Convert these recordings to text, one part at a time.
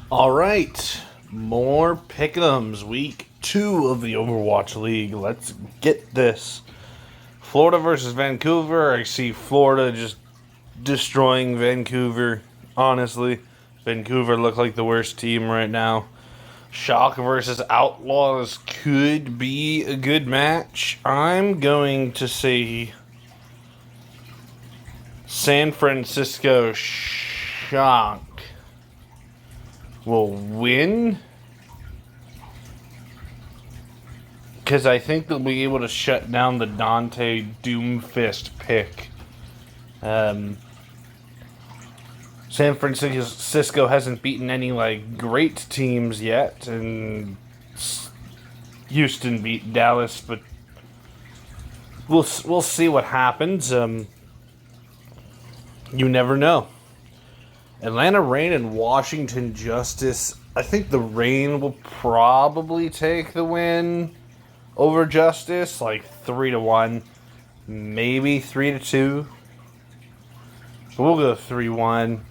All right, more pick'ems. Week 2 of the Overwatch League. Let's get this. Florida versus Vancouver. I see Florida just destroying Vancouver. Honestly, Vancouver look like the worst team right now. Shock versus Outlaws could be a good match. I'm going to say San Francisco Shock will win because I think they'll be able to shut down the Dante Doomfist pick. San Francisco hasn't beaten any great teams yet, and Houston beat Dallas, but we'll see what happens. You never know. Atlanta Reign and Washington Justice. I think the Reign will probably take the win over Justice, like 3-1, maybe 3-2. But we'll go 3-1.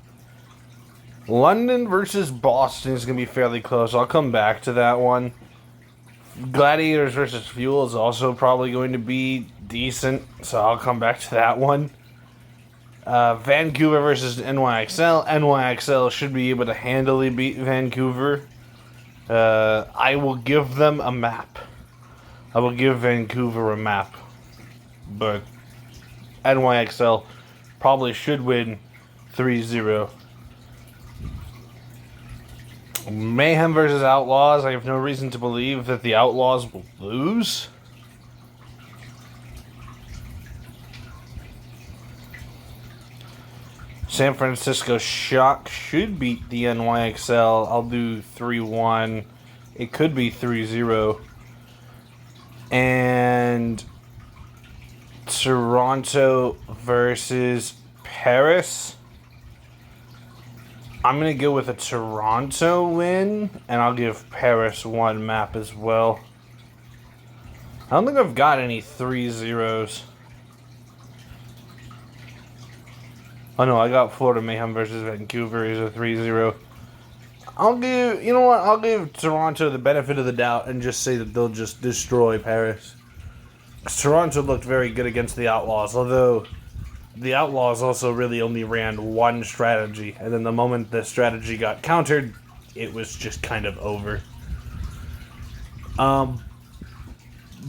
London versus Boston is going to be fairly close. I'll come back to that one. Gladiators versus Fuel is also probably going to be decent, so I'll come back to that one. Vancouver versus NYXL. NYXL should be able to handily beat Vancouver. I will give them a map. I will give Vancouver a map. But NYXL probably should win 3-0. Mayhem versus Outlaws. I have no reason to believe that the Outlaws will lose. San Francisco Shock should beat the NYXL. I'll do 3-1. It could be 3-0. And Toronto versus Paris. I'm going to go with a Toronto win, and I'll give Paris one map as well. I don't think I've got any 3-0s. Oh no, I got Florida Mayhem versus Vancouver is a 3-0. I'll give Toronto the benefit of the doubt and just say that they'll just destroy Paris. Toronto looked very good against the Outlaws, although the Outlaws also really only ran one strategy, and then the moment the strategy got countered, it was just kind of over.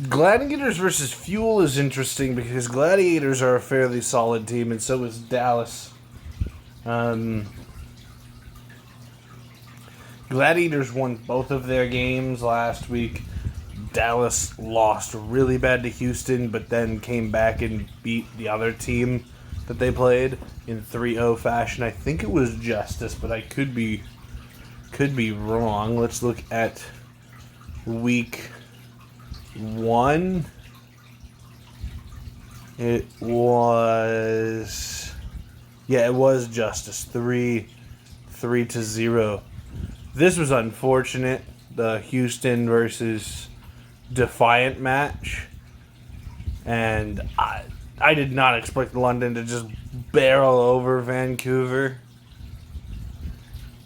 Gladiators versus Fuel is interesting because Gladiators are a fairly solid team, and so is Dallas. Gladiators won both of their games last week. Dallas lost really bad to Houston, but then came back and beat the other team that they played in 3-0 fashion. I think it was Justice, but I could be wrong. Let's look at week 1. It was Justice 3-0. This was unfortunate. The Houston versus Defiant match, and I did not expect London to just barrel over Vancouver.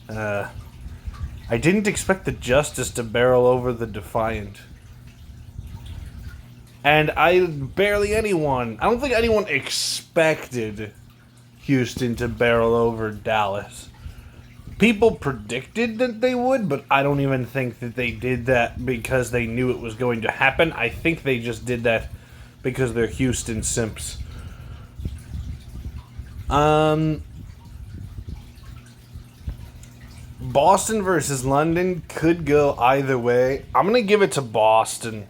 I didn't expect the Justice to barrel over the Defiant. And I don't think anyone expected Houston to barrel over Dallas. People predicted that they would, but I don't even think that they did that because they knew it was going to happen. I think they just did that because they're Houston simps. Boston versus London could go either way. I'm going to give it to Boston.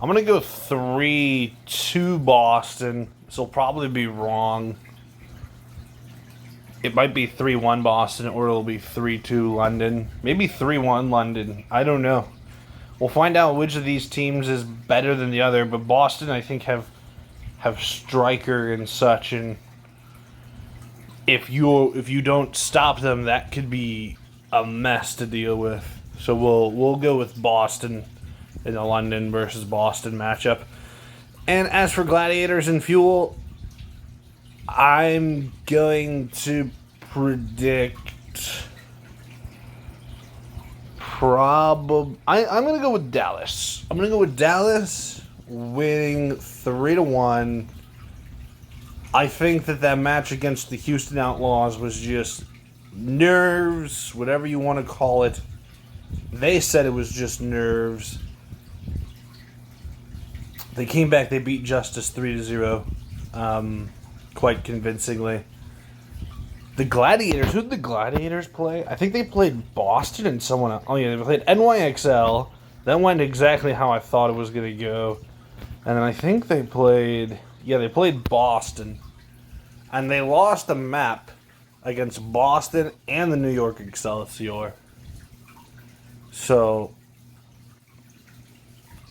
I'm going to go 3-2 Boston. This will probably be wrong. It might be 3-1 Boston, or it'll be 3-2 London. Maybe 3-1 London. I don't know. We'll find out which of these teams is better than the other, but Boston, I think, have striker and such, and if you don't stop them, that could be a mess to deal with. So we'll go with Boston in the London versus Boston matchup. And as for Gladiators and Fuel, I'm going to predict I'm going to go with Dallas. I'm going to go with Dallas winning 3-1. I think that match against the Houston Outlaws was just nerves, whatever you want to call it. They said it was just nerves. They came back, they beat Justice 3-0, quite convincingly. The Gladiators, who did the Gladiators play? I think they played Boston and someone else. Oh yeah, they played NYXL. That went exactly how I thought it was going to go. And then I think they played Boston. And they lost a map against Boston and the New York Excelsior. So,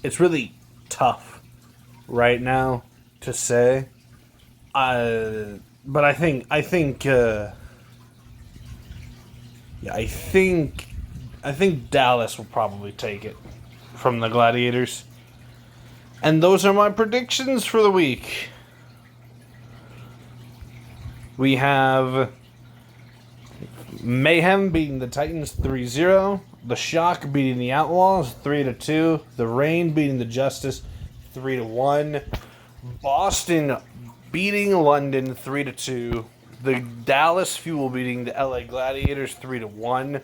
it's really tough right now to say. But I think Dallas will probably take it from the Gladiators. And those are my predictions for the week. We have Mayhem beating the Titans 3-0. The Shock beating the Outlaws 3-2. The Reign beating the Justice 3-1. Boston beating London 3-2. The Dallas Fuel beating the LA Gladiators 3-1.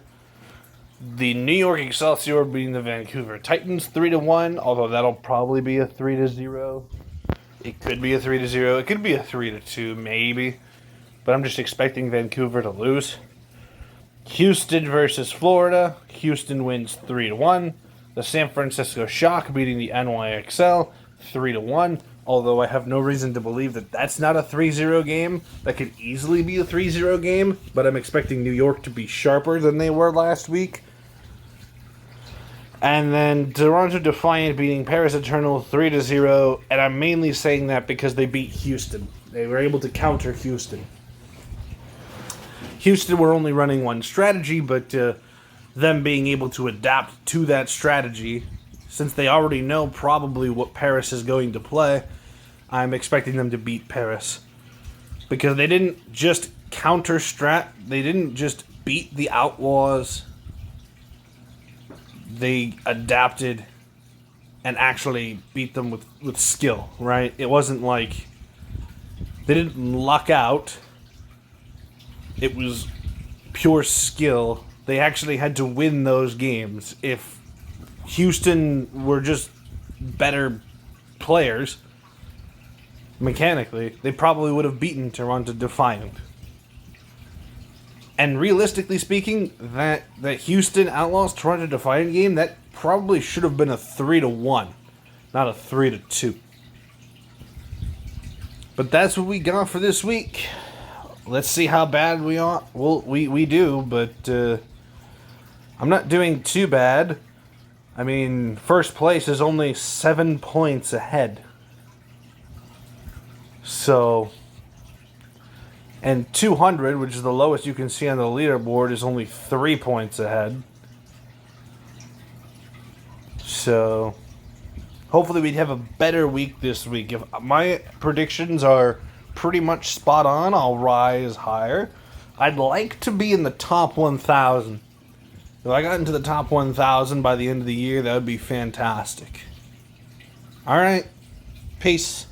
The New York Excelsior beating the Vancouver Titans 3-1, although that'll probably be a 3-0. It could be a 3-0. It could be a 3-2, maybe. But I'm just expecting Vancouver to lose. Houston versus Florida. Houston wins 3-1. The San Francisco Shock beating the NYXL 3-1. Although I have no reason to believe that that's not a 3-0 game. That could easily be a 3-0 game. But I'm expecting New York to be sharper than they were last week. And then Toronto Defiant beating Paris Eternal 3-0. And I'm mainly saying that because they beat Houston. They were able to counter Houston. Houston were only running one strategy, but them being able to adapt to that strategy, since they already know probably what Paris is going to play, I'm expecting them to beat Paris. Because they didn't just they didn't just beat the Outlaws, they adapted and actually beat them with skill, right? It wasn't like they didn't luck out. It was pure skill. They actually had to win those games. If Houston were just better players, mechanically, they probably would have beaten Toronto Defiant. And realistically speaking, that Houston Outlaws Toronto Defiant game, that probably should have been a 3-1, not a 3-2. But that's what we got for this week. Let's see how bad we are. Well, we do, but I'm not doing too bad. I mean, first place is only 7 points ahead. So, and 200, which is the lowest you can see on the leaderboard, is only 3 points ahead. So, hopefully we'd have a better week this week. If my predictions are pretty much spot on, I'll rise higher. I'd like to be in the top 1,000. If I got into the top 1,000 by the end of the year, that would be fantastic. Alright, peace.